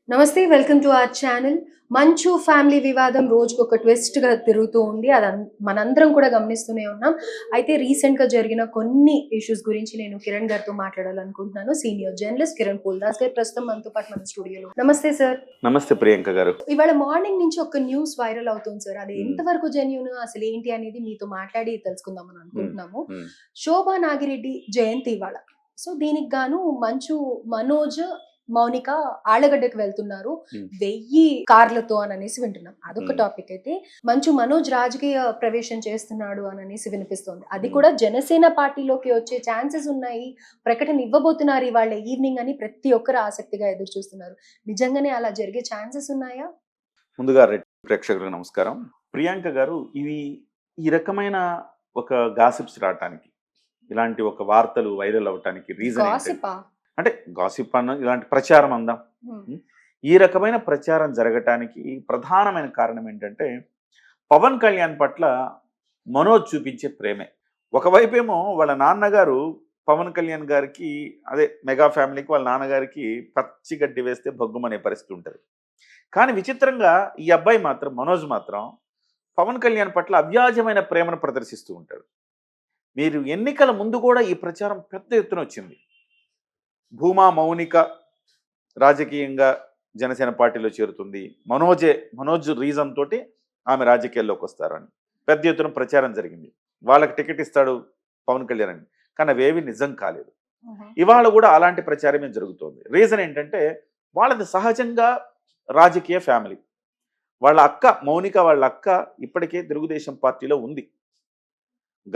నమస్తే welcome to our channel. మంచు family వివాదం రోజుకొక ట్విస్ట్‌గా తిరుగుతూ ఉంది. మనందరం కూడా గమనిస్తూనే ఉన్నాం. అయితే రీసెంట్‌గా జరిగిన కొన్ని ఇష్యూస్ గురించి నేను కిరణ్ గారితో మాట్లాడాలనుకుంటున్నాను. సీనియర్ జర్నలిస్ట్ కిరణ్ పూల్దాస్ గారు ప్రస్తుతం మనతో పాటు మన స్టూడియోలో. నమస్తే సార్. నమస్తే ప్రియాంక గారు. ఇవాళ మార్నింగ్ నుంచి ఒక న్యూస్ వైరల్ అవుతుంది సార్. అది హ్మ్. ఎంతవరకు జెన్యూన్, అసలు ఏంటి అనేది మీతో మాట్లాడి తెలుసుకుందామని అనుకుంటున్నాము. హ్మ్. శోభా నాగిరెడ్డి జయంతి ఇవాళ. సో దీనికి గాను మంచు మనోజ్, మౌనిక ఆళ్లగడ్డకి వెళ్తున్నారు 1000 కార్లతో అని అనేసి వింటున్నాం. అదొక టాపిక్ అయితే, మంచు మనోజ్ రాజకీయ ప్రవేశం చేస్తున్నాడు అని అనేసి వినిపిస్తోంది. అది కూడా జనసేన పార్టీలోకి వచ్చే ఛాన్సెస్ ఉన్నాయి, ప్రకటన ఇవ్వబోతున్నారు ఇవాళ ఈవినింగ్ అని ప్రతి ఒక్కరు ఆసక్తిగా ఎదురు చూస్తున్నారు. నిజంగానే అలా జరిగే ఛాన్సెస్ ఉన్నాయా? ముందుగా ప్రేక్షకులకు నమస్కారం. ప్రియాంక గారు, ఈ రకమైన ఒక గాసిప్స్ రావటానికి, ఇలాంటి ఒక వార్తలు వైరల్ అవటానికి రీజన్ గాసిపా? అంటే గాసిప్ అన్న ఇలాంటి ప్రచారం అందాం. ఈ రకమైన ప్రచారం జరగటానికి ప్రధానమైన కారణం ఏంటంటే, పవన్ కళ్యాణ్ పట్ల మనోజ్ చూపించే ప్రేమే. ఒకవైపేమో వాళ్ళ నాన్నగారు పవన్ కళ్యాణ్ గారికి, అదే మెగా ఫ్యామిలీకి వాళ్ళ నాన్నగారికి పచ్చి గడ్డి వేస్తే భగ్గుమనే పరిస్థితి ఉంటుంది. కానీ విచిత్రంగా ఈ అబ్బాయి మాత్రం, మనోజ్ మాత్రం పవన్ కళ్యాణ్ పట్ల అవ్యాజమైన ప్రేమను ప్రదర్శిస్తూ ఉంటాడు. మీరు ఎన్నికల ముందు కూడా ఈ ప్రచారం పెద్ద ఎత్తున వచ్చింది. భూమా మౌనిక రాజకీయంగా జనసేన పార్టీలో చేరుతుంది, మనోజ్ రీజన్ తోటి ఆమె రాజకీయాల్లోకి వస్తారని పెద్ద ఎత్తున ప్రచారం జరిగింది. వాళ్ళకి టికెట్ ఇస్తాడు పవన్ కళ్యాణ్ అని. కానీ అవేవి నిజం కాలేదు. ఇవాళ కూడా అలాంటి ప్రచారమే జరుగుతోంది. రీజన్ ఏంటంటే, వాళ్ళది సహజంగా రాజకీయ ఫ్యామిలీ. వాళ్ళ అక్క మౌనిక, వాళ్ళ అక్క ఇప్పటికే తెలుగుదేశం పార్టీలో ఉంది.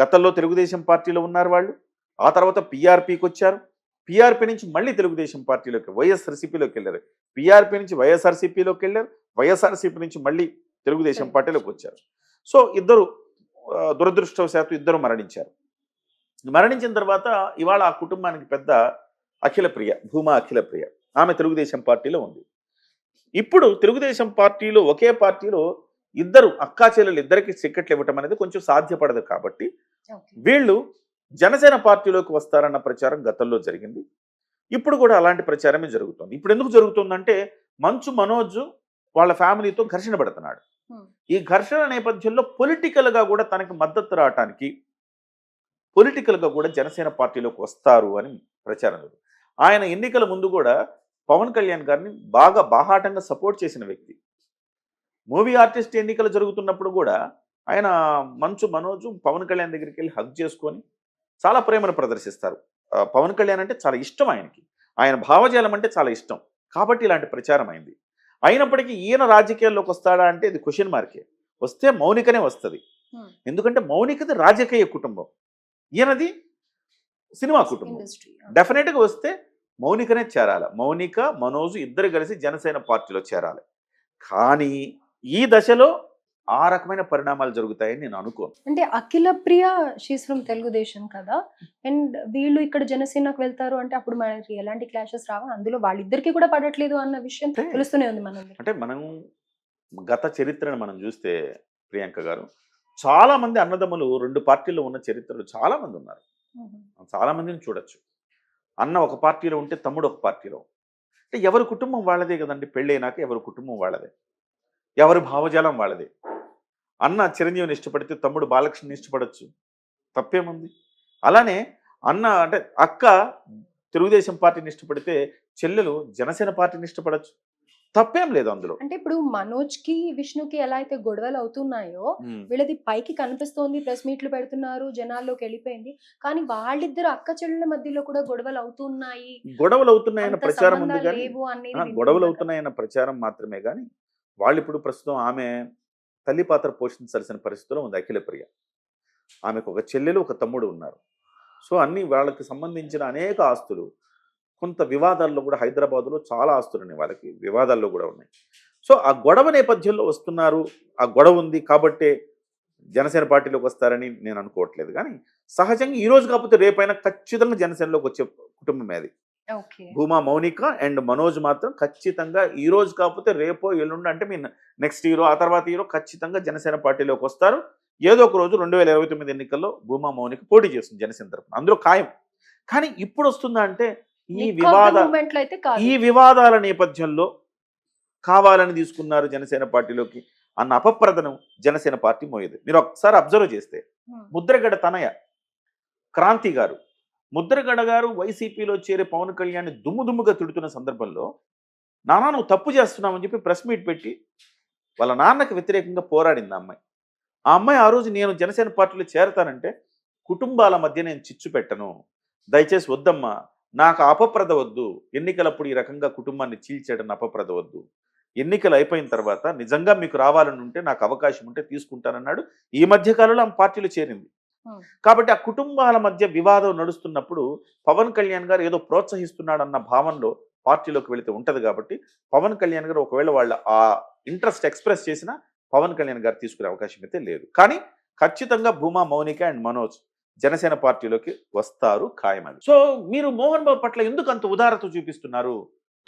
గతంలో తెలుగుదేశం పార్టీలో ఉన్నారు వాళ్ళు. ఆ తర్వాత పిఆర్పీకి వచ్చారు. పిఆర్పీ నుంచి మళ్ళీ తెలుగుదేశం పార్టీలోకి, వైఎస్ఆర్సీపీలోకి వెళ్ళారు. పిఆర్పీ నుంచి వైఎస్ఆర్సీపీలోకి వెళ్ళారు. వైఎస్ఆర్సీపీ నుంచి మళ్ళీ తెలుగుదేశం పార్టీలోకి వచ్చారు. సో ఇద్దరు దురదృష్టవశాత్తు ఇద్దరు మరణించారు. మరణించిన తర్వాత ఇవాళ ఆ కుటుంబానికి పెద్ద అఖిలప్రియ, భూమా అఖిలప్రియ. ఆమె తెలుగుదేశం పార్టీలో ఉంది. ఇప్పుడు తెలుగుదేశం పార్టీలో, ఒకే పార్టీలో ఇద్దరు అక్కా చెల్లెలు ఇద్దరికి టికెట్లు ఇవ్వటం అనేది కొంచెం సాధ్యపడదు. కాబట్టి వీళ్ళు జనసేన పార్టీలోకి వస్తారన్న ప్రచారం గతంలో జరిగింది. ఇప్పుడు కూడా అలాంటి ప్రచారమే జరుగుతుంది. ఇప్పుడు ఎందుకు జరుగుతుందంటే, మంచు మనోజ్ వాళ్ళ ఫ్యామిలీతో ఘర్షణ పడుతున్నాడు. ఈ ఘర్షణ నేపథ్యంలో పొలిటికల్గా కూడా తనకి మద్దతు రావటానికి, పొలిటికల్గా కూడా జనసేన పార్టీలోకి వస్తారు అని ప్రచారం. ఆయన ఎన్నికల ముందు కూడా పవన్ కళ్యాణ్ గారిని బాగా బాహాటంగా సపోర్ట్ చేసిన వ్యక్తి. మూవీ ఆర్టిస్ట్ ఎన్నికలు జరుగుతున్నప్పుడు కూడా ఆయన మంచు మనోజ్ పవన్ కళ్యాణ్ దగ్గరికి వెళ్ళి హగ్ చేసుకొని చాలా ప్రేమను ప్రదర్శిస్తారు. పవన్ కళ్యాణ్ అంటే చాలా ఇష్టం ఆయనకి, ఆయన భావజాలం అంటే చాలా ఇష్టం. కాబట్టి ఇలాంటి ప్రచారం అయింది. అయినప్పటికీ ఈయన రాజకీయాల్లోకి వస్తాడా అంటే ఇది క్వశ్చన్ మార్కే. వస్తే మౌనికనే వస్తుంది. ఎందుకంటే మౌనికది రాజకీయ కుటుంబం, ఈయనది సినిమా కుటుంబం. డెఫినెట్గా వస్తే మౌనికనే చేరాలి. మౌనిక, మనోజ్ ఇద్దరు కలిసి జనసేన పార్టీలో చేరాలి. కానీ ఈ దశలో ఆ రకమైన పరిణామాలు జరుగుతాయని నేను అనుకోను. అంటే అఖిలప్రియ షీస్ ఫ్రమ్ తెలుగుదేశం కదా, అండ్ వీళ్ళు ఇక్కడ జనసేనకు వెళ్తారు అంటే అప్పుడు మనకి ఎలాంటి క్లాషెస్ రావు, అందులో వాళ్ళిద్దరికి కూడా పడట్లేదు అన్న విషయం తెలుస్తూనే ఉంది మనం. అంటే మనం గత చరిత్రను మనం చూస్తే ప్రియాంక గారు, చాలా మంది అన్నదమ్ములు రెండు పార్టీల్లో ఉన్న చరిత్రలు చాలా మంది ఉన్నారు. చాలా మందిని చూడొచ్చు. అన్న ఒక పార్టీలో ఉంటే తమ్ముడు ఒక పార్టీలో. అంటే ఎవరి కుటుంబం వాళ్ళదే కదండి. పెళ్ళైనాక ఎవరి కుటుంబం వాళ్ళదే, ఎవరి భావజాలం వాళ్ళదే. అన్న చిరంజీవిని ఇష్టపడితే తమ్ముడు బాలకృష్ణని ఇష్టపడచ్చు, తప్పేముంది? అలానే అన్న అంటే అక్క తెలుగుదేశం పార్టీని ఇష్టపడితే చెల్లెలు జనసేన పార్టీని ఇష్టపడచ్చు, తప్పేం లేదు అందులో. అంటే ఇప్పుడు మనోజ్ కి, విష్ణుకి ఎలా అయితే గొడవలు అవుతున్నాయో, వీళ్ళది పైకి కనిపిస్తోంది, ప్రెస్ మీట్లు పెడుతున్నారు, జనాల్లోకి వెళ్ళిపోయింది. కానీ వాళ్ళిద్దరు అక్క చెల్లెల మధ్యలో కూడా గొడవలు అవుతున్నాయి, గొడవలు అవుతున్నాయన్న ప్రచారం ఉంది. కానీ గొడవలు లేవు అవుతున్నాయన్న ప్రచారం మాత్రమే. కానీ వాళ్ళు ఇప్పుడు ప్రస్తుతం ఆమె తల్లి పాత్ర పోషించాల్సిన పరిస్థితిలో ఉంది అఖిలప్రియ. ఆమెకు ఒక చెల్లెలు, ఒక తమ్ముడు ఉన్నారు. సో అన్ని వాళ్ళకి సంబంధించిన అనేక ఆస్తులు, కొంత వివాదాల్లో కూడా, హైదరాబాద్లో చాలా ఆస్తులు ఉన్నాయి వాళ్ళకి, వివాదాల్లో కూడా ఉన్నాయి. సో ఆ గొడవ నేపథ్యంలో వస్తున్నారు. ఆ గొడవ ఉంది కాబట్టే జనసేన పార్టీలోకి వస్తారని నేను అనుకోవట్లేదు. కానీ సహజంగా ఈ రోజు కాకపోతే రేపైనా ఖచ్చితంగా జనసేనలోకి వచ్చే కుటుంబమే అది. భూమా మౌనిక అండ్ మనోజ్ మాత్రం ఖచ్చితంగా ఈ రోజు కాకపోతే రేపో ఎల్లుండి, అంటే మీ నెక్స్ట్ ఇయర్, ఆ తర్వాత ఇయర్ ఖచ్చితంగా జనసేన పార్టీలోకి వస్తారు. ఏదో ఒక రోజు 2029 ఎన్నికల్లో భూమా మౌనిక పోటీ చేస్తుంది జనసేన తరఫున, అందులో ఖాయం. కానీ ఇప్పుడు వస్తుందా అంటే, ఈ వివాదాల నేపథ్యంలో కావాలని తీసుకున్నారు జనసేన పార్టీలోకి అన్న అపప్రదను జనసేన పార్టీ మోయేది. మీరు ఒకసారి అబ్జర్వ్ చేస్తే ముద్రగడ తనయ క్రాంతి గారు, ముద్రగడ గారు వైసీపీలో చేరే పవన్ కళ్యాణ్ దుమ్ముగా తిడుతున్న సందర్భంలో నానా నువ్వు తప్పు చేస్తున్నావని చెప్పి ప్రెస్ మీట్ పెట్టి వాళ్ళ నాన్నకి వ్యతిరేకంగా పోరాడింది ఆ అమ్మాయి. ఆ అమ్మాయి ఆ రోజు నేను జనసేన పార్టీలో చేరతానంటే కుటుంబాల మధ్య నేను చిచ్చు పెట్టను, దయచేసి వద్దమ్మా, నాకు అపప్రద వద్దు, ఎన్నికలప్పుడు ఈ రకంగా కుటుంబాన్ని చీల్చేయడం అపప్రద వద్దు, ఎన్నికలు అయిపోయిన తర్వాత నిజంగా మీకు రావాలని ఉంటే నాకు అవకాశం ఉంటే తీసుకుంటానన్నాడు. ఈ మధ్య కాలంలో ఆమె పార్టీలో చేరింది. కాబట్టి ఆ కుటుంబాల మధ్య వివాదం నడుస్తున్నప్పుడు పవన్ కళ్యాణ్ గారు ఏదో ప్రోత్సహిస్తున్నాడన్న భావనలో పార్టీలోకి వెళితే ఉంటది. కాబట్టి పవన్ కళ్యాణ్ గారు ఒకవేళ వాళ్ళ ఆ ఇంట్రెస్ట్ ఎక్స్ప్రెస్ చేసినా పవన్ కళ్యాణ్ గారు తీసుకునే అవకాశం అయితే లేదు. కానీ ఖచ్చితంగా భూమా, మౌనిక అండ్ మనోజ్ జనసేన పార్టీలోకి వస్తారు ఖాయమది. సో మీరు మోహన్ బాబు పట్ల ఎందుకు అంత ఉదారత చూపిస్తున్నారు?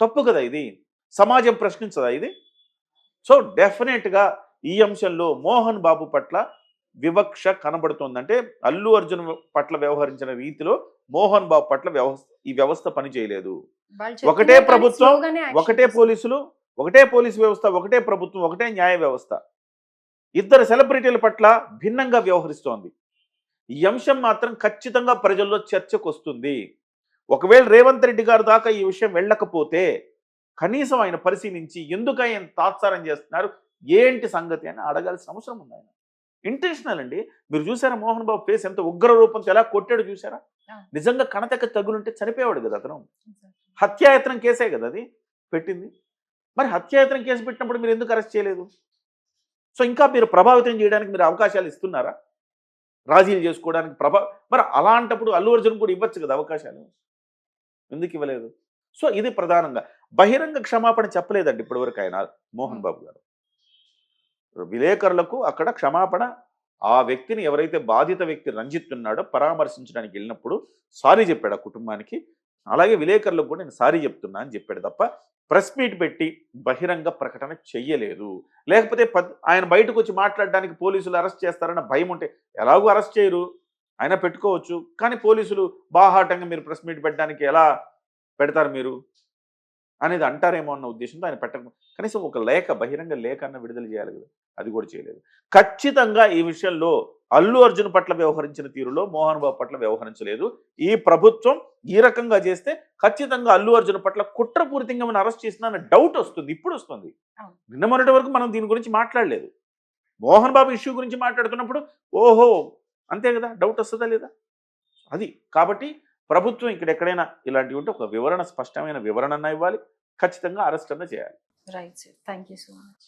తప్పు కదా ఇది, సమాజం ప్రశ్నించదా ఇది? సో డెఫినెట్గా ఈ అంశంలో మోహన్ బాబు పట్ల వివక్ష కనబడుతోందంటే అల్లు అర్జున్ పట్ల వ్యవహరించిన రీతిలో మోహన్ బాబు పట్ల ఈ వ్యవస్థ పనిచేయలేదు. ఒకటే ప్రభుత్వం, ఒకటే పోలీసులు, ఒకటే పోలీసు వ్యవస్థ, ఒకటే ప్రభుత్వం, ఒకటే న్యాయ వ్యవస్థ ఇద్దరు సెలబ్రిటీల పట్ల భిన్నంగా వ్యవహరిస్తోంది. ఈ అంశం మాత్రం ఖచ్చితంగా ప్రజల్లో చర్చకు వస్తుంది. ఒకవేళ రేవంత్ రెడ్డి గారు దాకా ఈ విషయం వెళ్ళకపోతే కనీసం ఆయన పరిశీలించి ఎందుకు ఆయన తాత్సారం చేస్తున్నారు, ఏంటి సంగతి అని అడగాల్సిన అవసరం ఉంది. ఆయన ఇంటెన్షనల్ అండి. మీరు చూసారా మోహన్ బాబు ఫేస్ ఎంత ఉగ్ర రూపంతో ఎలా కొట్టాడు చూసారా? నిజంగా కణతెక్క తగులుంటే చనిపోయేవాడు కదా అతను. హత్యాయత్నం కేసే కదా అది పెట్టింది. మరి హత్యాయత్నం కేసు పెట్టినప్పుడు మీరు ఎందుకు అరెస్ట్ చేయలేదు? సో ఇంకా మీరు ప్రభావితం చేయడానికి మీరు అవకాశాలు ఇస్తున్నారా? రాజీలు చేసుకోవడానికి మరి అలాంటప్పుడు అల్లు అర్జున్ కూడా ఇవ్వచ్చు కదా అవకాశాలు, ఎందుకు ఇవ్వలేదు? సో ఇది ప్రధానంగా బహిరంగ క్షమాపణ చెప్పలేదండి ఇప్పటివరకు ఆయన మోహన్ బాబు గారు. విలేకరులకు అక్కడ క్షమాపణ, ఆ వ్యక్తిని ఎవరైతే బాధిత వ్యక్తి రంజిత్ ఉన్నాడో పరామర్శించడానికి వెళ్ళినప్పుడు సారీ చెప్పాడు ఆ కుటుంబానికి. అలాగే విలేకరులకు కూడా నేను సారీ చెప్తున్నా అని చెప్పాడు తప్ప ప్రెస్ మీట్ పెట్టి బహిరంగ ప్రకటన చెయ్యలేదు. లేకపోతే ఆయన బయటకు వచ్చి మాట్లాడడానికి పోలీసులు అరెస్ట్ చేస్తారన్న భయం ఉంటే ఎలాగో అరెస్ట్ చేయరు, ఆయన పెట్టుకోవచ్చు. కానీ పోలీసులు బాహాటంగా మీరు ప్రెస్ మీట్ పెట్టడానికి ఎలా పెడతారు మీరు అనేది అంటారేమో అన్న ఉద్దేశంతో ఆయన పెట్టక కనీసం ఒక లేఖ, బహిరంగ లేఖ అన్న విడుదల చేయాలి కదా, అది కూడా చేయలేదు. ఖచ్చితంగా ఈ విషయంలో అల్లు అర్జున్ పట్ల వ్యవహరించిన తీరులో మోహన్ బాబు పట్ల వ్యవహరించలేదు. ఈ ప్రభుత్వం ఈ రకంగా చేస్తే ఖచ్చితంగా అల్లు అర్జున్ పట్ల కుట్రపూరితంగా మనం అరెస్ట్ చేసిన అన్న డౌట్ వస్తుంది. ఇప్పుడు వస్తుంది. నిన్న మొన్నటి వరకు మనం దీని గురించి మాట్లాడలేదు. మోహన్ బాబు ఇష్యూ గురించి మాట్లాడుతున్నప్పుడు ఓహో అంతే కదా, డౌట్ వస్తుందా లేదా? అది కాబట్టి ప్రభుత్వం ఇక్కడ ఎక్కడైనా ఇలాంటివి ఉంటే ఒక వివరణ, స్పష్టమైన వివరణ అన్న ఇవ్వాలి, ఖచ్చితంగా అరెస్ట్ అన్న చేయాలి. Right sir, thank you so much.